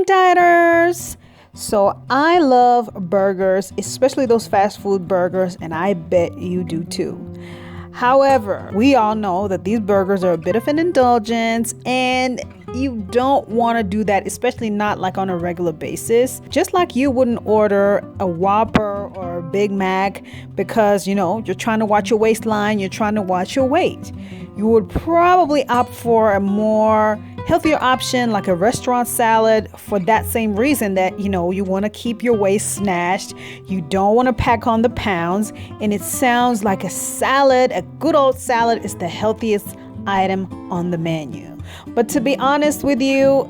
darling dieters. So I love burgers, especially those fast food burgers, and I bet you do too. However, we all know that these burgers are a bit of an indulgence, and you don't want to do that, especially not like on a regular basis. Just like you wouldn't order a Whopper or a Big Mac because, you're trying to watch your waistline, you're trying to watch your weight. You would probably opt for a more healthier option like a restaurant salad for that same reason that, you want to keep your waist snatched. You don't want to pack on the pounds. And it sounds like a salad, a good old salad, is the healthiest item on the menu. But to be honest with you,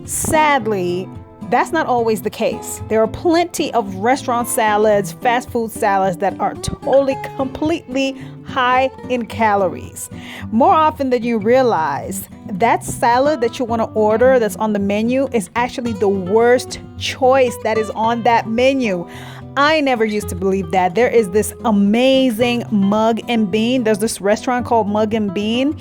sadly, that's not always the case. There are plenty of restaurant salads, fast food salads that are totally, completely high in calories. More often than you realize, that salad that you want to order that's on the menu is actually the worst choice that is on that menu. I never used to believe that. There is this amazing Mug and Bean. There's this restaurant called Mug and Bean.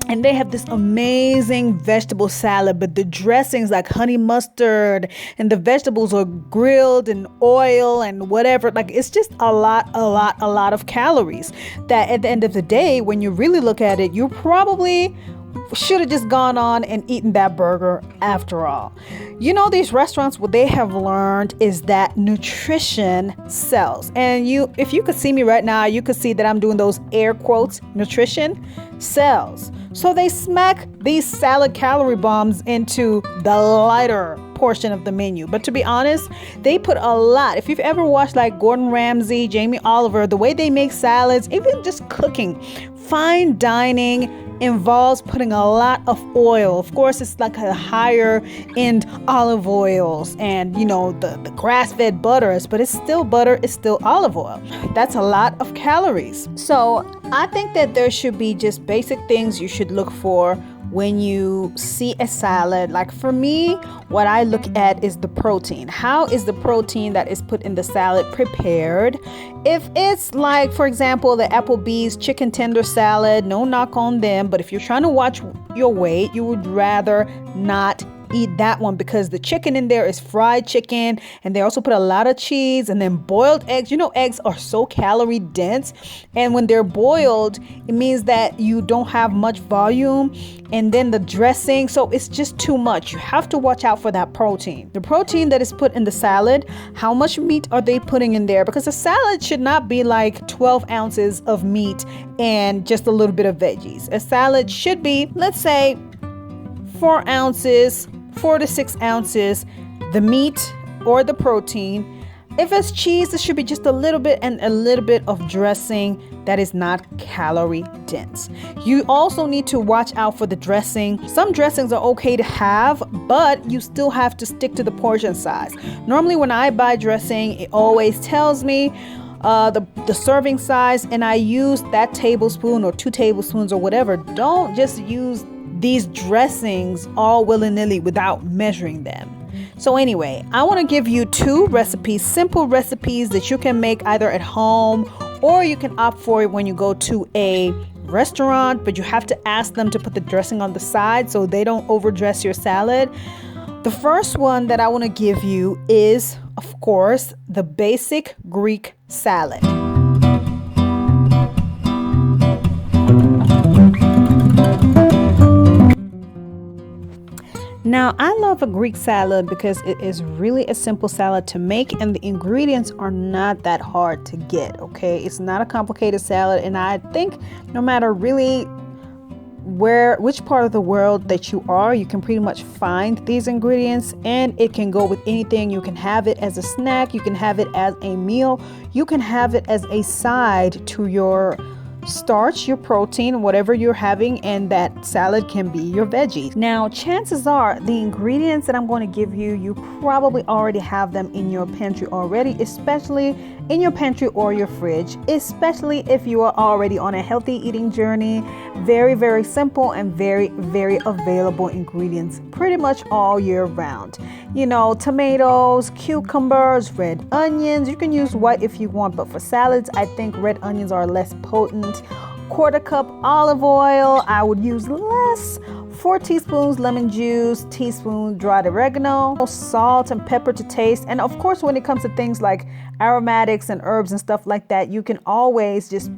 And they have this amazing vegetable salad, but the dressings like honey mustard and the vegetables are grilled in oil and whatever. Like, it's just a lot of calories that at the end of the day, when you really look at it, you probably should have just gone on and eaten that burger after all. These restaurants, what they have learned is that nutrition sells. And if you could see me right now, you could see that I'm doing those air quotes, nutrition sells. So they smack these salad calorie bombs into the lighter portion of the menu. But to be honest, they put a lot. If you've ever watched like Gordon Ramsay, Jamie Oliver, the way they make salads, even just cooking, fine dining involves putting a lot of oil. Of course, it's like a higher end olive oils and, the grass-fed butters, but it's still butter, it's still olive oil. That's a lot of calories. So I think that there should be just basic things you should look for when you see a salad. Like for me, what I look at is the protein. How is the protein that is put in the salad prepared? If it's like, for example, the Applebee's chicken tender salad, no knock on them, but if you're trying to watch your weight, you would rather not eat that one because the chicken in there is fried chicken, and they also put a lot of cheese and then boiled eggs. Eggs are so calorie dense, and when they're boiled, it means that you don't have much volume, and then the dressing, so it's just too much. You have to watch out for that protein. The protein that is put in the salad, how much meat are they putting in there? Because a salad should not be like 12 ounces of meat and just a little bit of veggies. A salad should be, let's say, 4 to 6 ounces, the meat or the protein. If it's cheese, it should be just a little bit, and a little bit of dressing that is not calorie dense. You also need to watch out for the dressing. Some dressings are okay to have, but you still have to stick to the portion size. Normally when I buy dressing, it always tells me the serving size, and I use that tablespoon or 2 tablespoons or whatever. Don't just use these dressings all willy-nilly without measuring them. So anyway, I want to give you 2 recipes, simple recipes that you can make either at home, or you can opt for it when you go to a restaurant, but you have to ask them to put the dressing on the side so they don't overdress your salad. The first one that I want to give you is, of course, the basic Greek salad. Now, I love a Greek salad because it is really a simple salad to make, and the ingredients are not that hard to get, okay? It's not a complicated salad, and I think no matter really which part of the world that you are, you can pretty much find these ingredients, and it can go with anything. You can have it as a snack, you can have it as a meal, you can have it as a side to your starch, your protein, whatever you're having, and that salad can be your veggies. Now, chances are the ingredients that I'm going to give you, you probably already have them in your pantry already, especially in your pantry or your fridge, especially if you are already on a healthy eating journey. Very, very simple and very, very available ingredients pretty much all year round. Tomatoes, cucumbers, red onions. You can use white if you want, but for salads, I think red onions are less potent. 1/4 cup olive oil. I would use less 4 teaspoons lemon juice, teaspoon dried oregano, salt and pepper to taste. And of course, when it comes to things like aromatics and herbs and stuff like that, you can always just,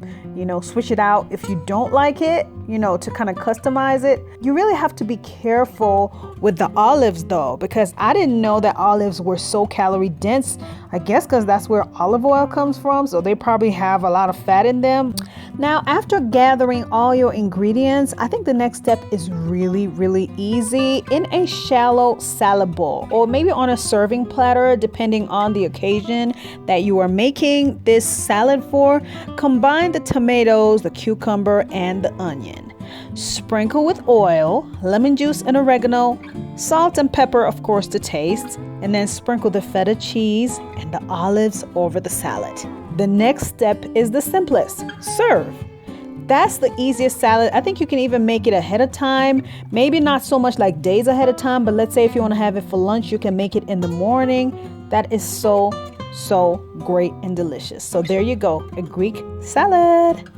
switch it out if you don't like it, to kind of customize it. You really have to be careful with the olives though, because I didn't know that olives were so calorie dense. I guess because that's where olive oil comes from, so they probably have a lot of fat in them. Now, after gathering all your ingredients, I think the next step is really, really easy. In a shallow salad bowl, or maybe on a serving platter, depending on the occasion that you are making this salad for, combine the tomatoes, the cucumber, and the onion. Sprinkle with oil, lemon juice and oregano, salt and pepper, of course, to taste, and then sprinkle the feta cheese and the olives over the salad. The next step is the simplest: serve. That's the easiest salad. I think you can even make it ahead of time. Maybe not so much like days ahead of time, but let's say if you want to have it for lunch, you can make it in the morning. That is so great and delicious. So there you go, a Greek salad.